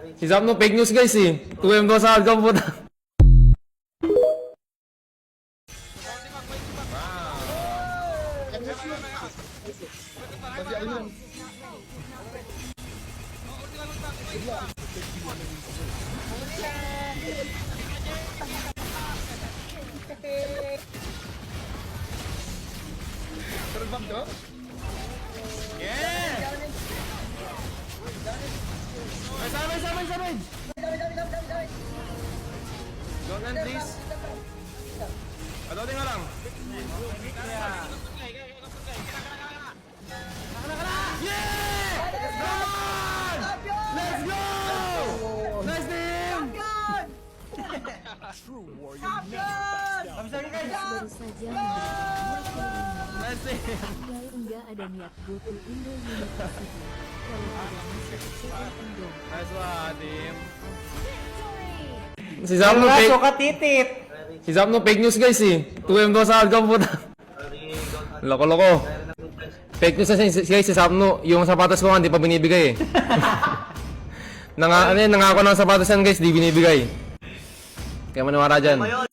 Si Zapno, fake news guys eh. 2M daw sa hardcam po. Terbang dong? Sabay! Jordan, please. Adotin nga lang. Yeah! Let's go! Nice team! Baru saja Nice team! enggak ada niat go to Indo University. Kalau ada masuk CL Indo. Nice one, team. Si Zapno, fake. Si Zapno, fake news guys eh. 2M daw sa hardcam po. Loko-loko. Fake news na guys si Zapno. Yung sapatos ko nga, hindi pa binibigay eh. Nangako ng sapatos yan guys, di binibigay. Kaya maniwala dyan.